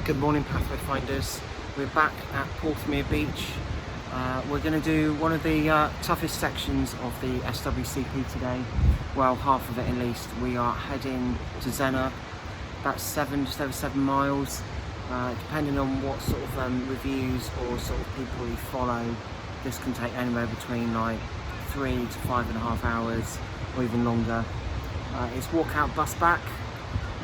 Good morning, Pathway Finders. We're back at Porthmere Beach. We're going to do one of the toughest sections of the SWCP today. Well, half of it at least. We are heading to Zennor, about just over 7 miles. Depending on what sort of reviews or sort of people you follow, this can take anywhere between like 3 to 5.5 hours or even longer. It's walkout bus back.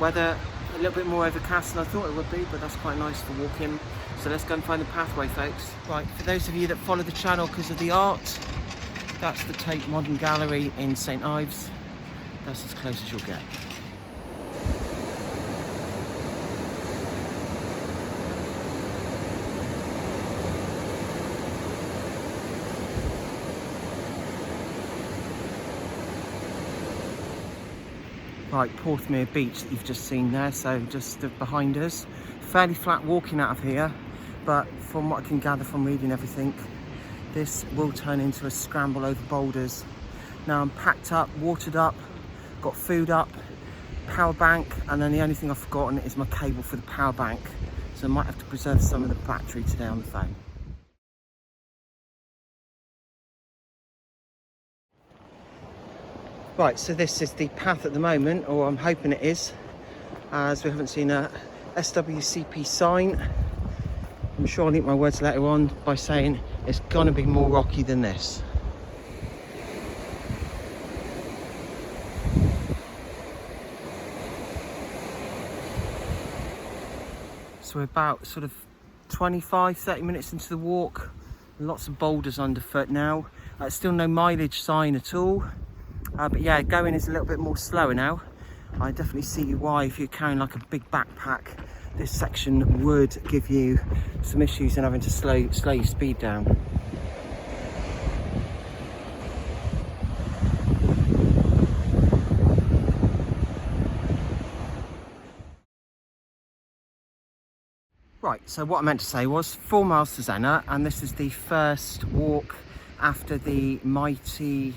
Weather a little bit more overcast than I thought it would be, but that's quite nice for walking. So let's go and find the pathway, folks. Right, for those of you that follow the channel because of the art, that's the Tate Modern Gallery in St Ives. That's as close as you'll get. Right, Porthmere Beach that you've just seen there, so just behind us. Fairly flat walking out of here, but from what I can gather from reading everything, this will turn into a scramble over boulders. Now I'm packed up, watered up, got food up, power bank, and then the only thing I've forgotten is my cable for the power bank. So I might have to preserve some of the battery today on the phone. Right, so this is the path at the moment, or I'm hoping it is, as we haven't seen a SWCP sign. I'm sure I'll eat my words later on by saying it's gonna be more rocky than this. So we're about sort of 25-30 minutes into the walk. Lots of boulders underfoot now. Still no mileage sign at all. But yeah, going is a little bit more slower now. I definitely see why. If you're carrying like a big backpack, this section would give you some issues in having to slow your speed down. Right, so what I meant to say was 4 miles to Zennor, and this is the first walk after the mighty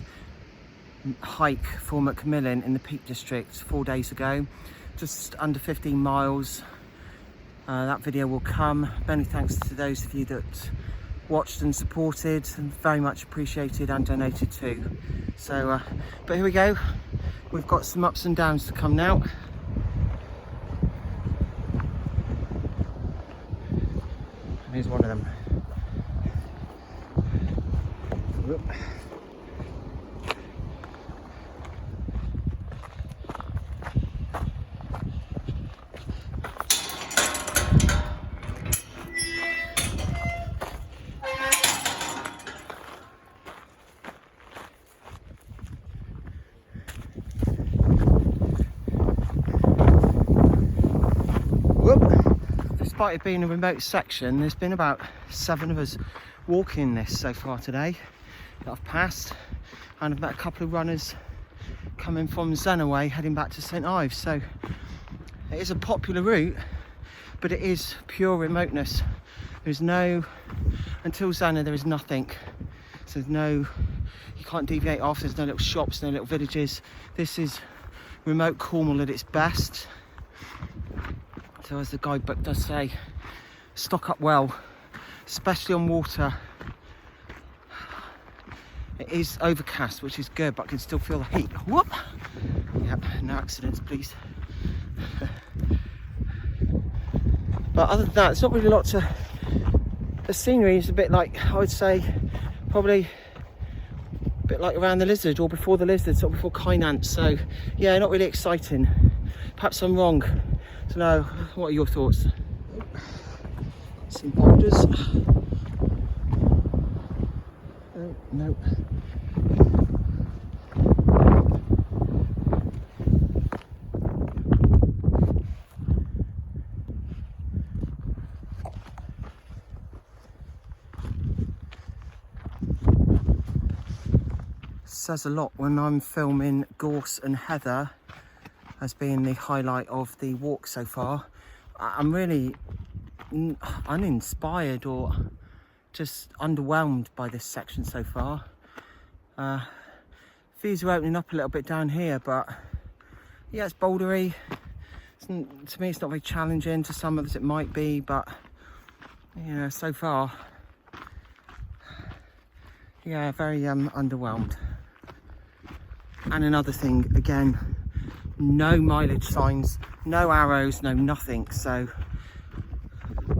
hike for MacMillan in the Peak District 4 days ago. Just under 15 miles. That video will come. Many thanks to those of you that watched and supported, and very much appreciated, and donated too. So but here we go. We've got some ups and downs to come now. And here's one of them. Whoop. Despite it being a remote section, there's been about 7 of us walking this so far today that I've passed, and I've met a couple of runners coming from Zennor way heading back to St Ives. So it is a popular route, but it is pure remoteness. There's no, until Zennor there is nothing. So there's no, you can't deviate off, there's no little shops, no little villages. This is remote Cornwall at its best. So as the guidebook does say, stock up well, especially on water. It is overcast, which is good, but I can still feel the heat. Whoop! Yep, no accidents, please. But other than that, it's not really a lot to... The scenery is a bit like, I would say, probably a bit like around the Lizard, or before the Lizard, sort of before Kynance. So yeah, not really exciting. Perhaps I'm wrong. So now, what are your thoughts? Some boulders. Oh, no. Says a lot when I'm filming gorse and heather as being the highlight of the walk so far. I'm really uninspired or just underwhelmed by this section so far. Views are opening up a little bit down here, but yeah, it's bouldery, To me, it's not very challenging. To some others, it might be, but yeah, so far, yeah, very underwhelmed. And another thing, again, no mileage signs, no arrows, no nothing. So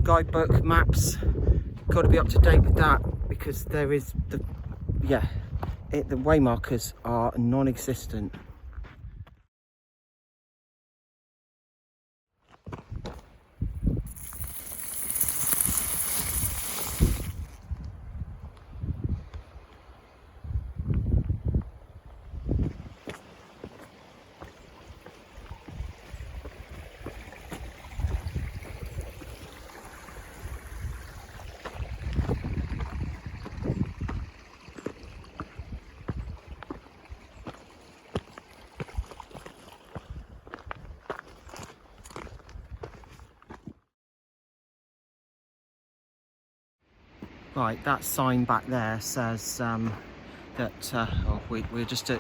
guidebook, maps, got to be up to date with that, because there is the way markers are non-existent. Right, that sign back there says that we're just at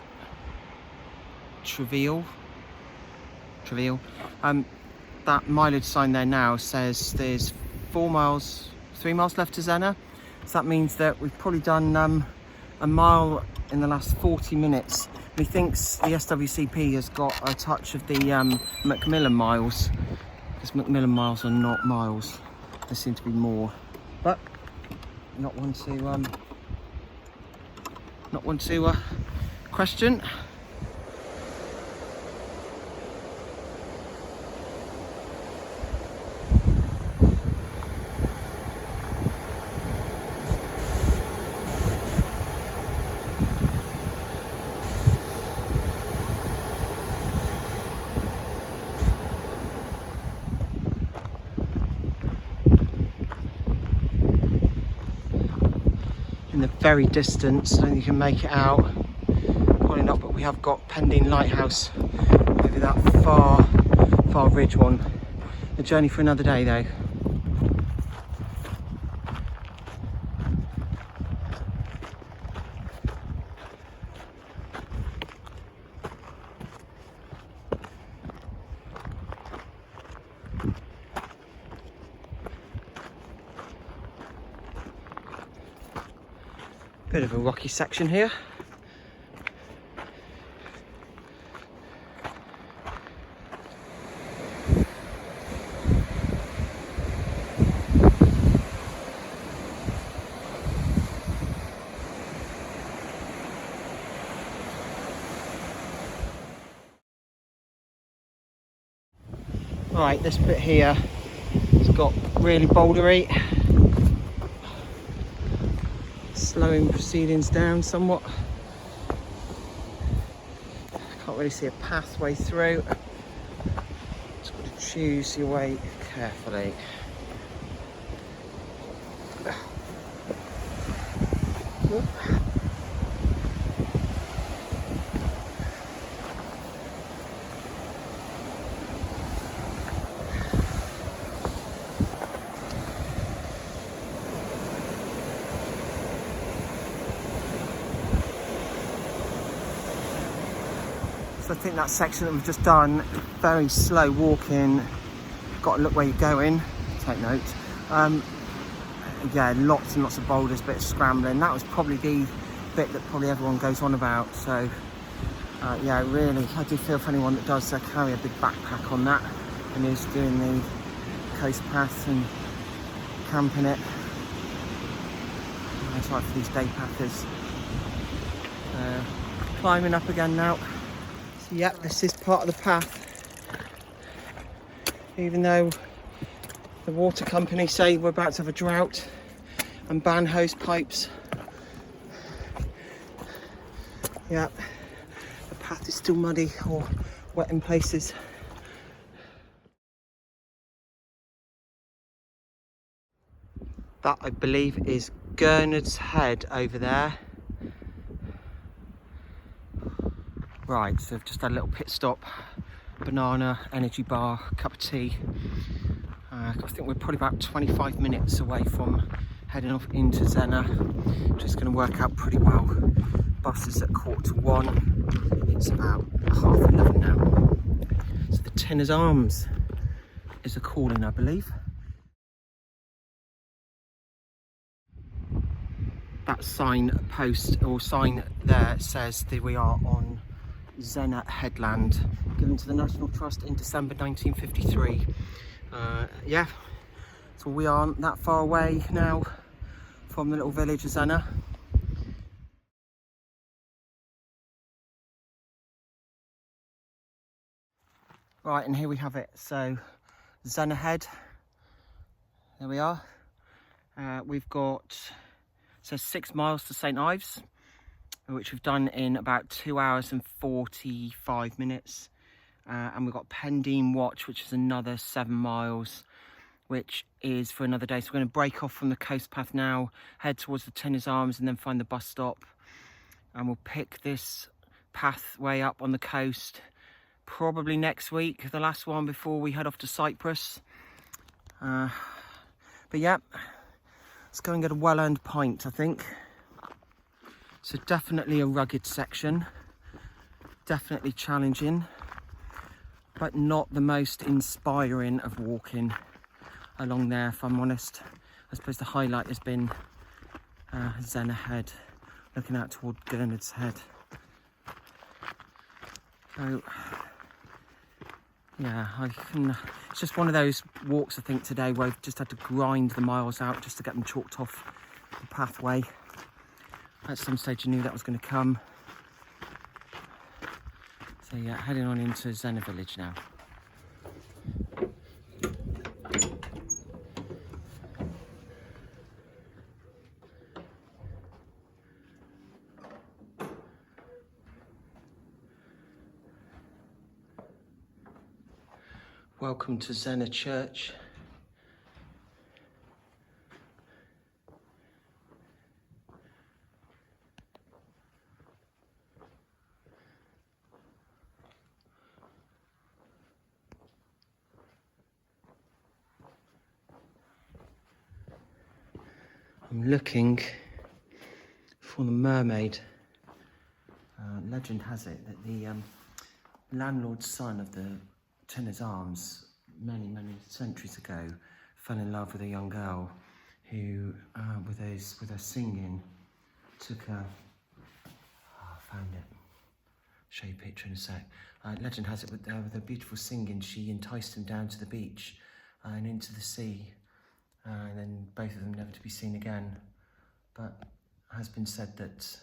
Trivial. That mileage sign there now says there's 3 miles left to Zennor. So that means that we've probably done a mile in the last 40 minutes. He thinks the SWCP has got a touch of the MacMillan miles, because MacMillan miles are not miles. There seem to be more, but not one to question. In the very distance, I don't think you can make it out, probably not, but we have got Pending Lighthouse over that far ridge one. A journey for another day though. Bit of a rocky section here. Right, this bit here has got really bouldery, slowing proceedings down somewhat. Can't really see a pathway through. Just got to choose your way carefully. So I think that section that we've just done, very slow walking, got to look where you're going, take note. Yeah, lots and lots of boulders, bit of scrambling. That was probably the bit that probably everyone goes on about. So yeah, really, I do feel for anyone that does carry a big backpack on that and is doing the coast path and camping it. It's right for these day packers. Climbing up again now. So yeah, this is part of the path. Even though the water company say we're about to have a drought and ban hose pipes. Yeah, the path is still muddy or wet in places. That, I believe, is Gurnard's Head over there. Right, so I've just had a little pit stop. Banana, energy bar, cup of tea. I think we're probably about 25 minutes away from heading off into Zennor, which is going to work out pretty well. Bus is at 1:15. It's about 11:30 now. So the Tinner's Arms. is a calling, I believe. That signpost or sign there says that we are on Zennor Headland, given to the National Trust in December 1953. Yeah, so we aren't that far away now from the little village of Zennor. Right, and here we have it. So Zennor Head, there we are. We've got, so 6 miles to St Ives, which we've done in about 2 hours and 45 minutes. And we've got Pendine Watch, which is another 7 miles, which is for another day. So we're going to break off from the coast path now, head towards the Tinner's Arms, and then find the bus stop. And we'll pick this pathway up on the coast probably next week, the last one before we head off to Cyprus. But yeah, let's go and get a well-earned pint, I think. So definitely a rugged section, definitely challenging, but not the most inspiring of walking along there, if I'm honest. I suppose the highlight has been Zennor Head, looking out toward Gurnard's Head. So yeah, it's just one of those walks, I think, today where I've just had to grind the miles out just to get them chalked off the pathway. At some stage I knew that was going to come. So yeah, heading on into Zennor village now. Welcome to Zennor Church. I'm looking for the mermaid. Legend has it that the landlord's son of the Tinner's Arms many centuries ago fell in love with a young girl who, with her singing, took her. I found it. Show you a picture in a sec. Legend has it with her beautiful singing, she enticed him down to the beach and into the sea, and then both of them never to be seen again. But it has been said that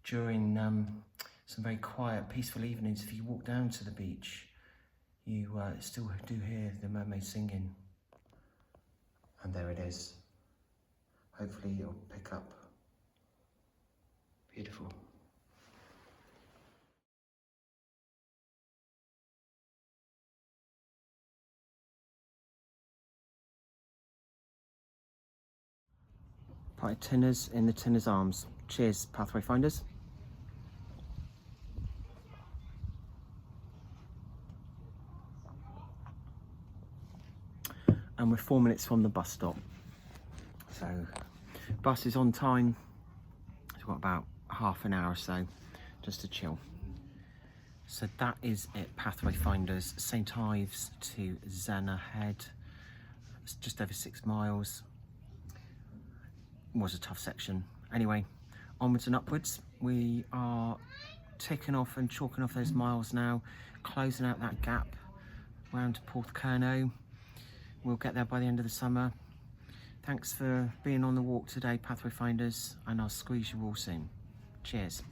during some very quiet, peaceful evenings, if you walk down to the beach, you still do hear the mermaid singing. And there it is. Hopefully you'll pick up. Beautiful. Pie Tinners in the Tinner's Arms. Cheers, pathway finders. And we're 4 minutes from the bus stop. So, bus is on time. We've got about half an hour or so just to chill. So that is it, pathway finders. St Ives to Zennor Head. It's just over 6 miles. It was a tough section. Anyway, onwards and upwards. We are ticking off and chalking off those miles now, closing out that gap round to Porthcurno. We'll get there by the end of the summer. Thanks for being on the walk today, pathway finders, and I'll squeeze you all soon. Cheers.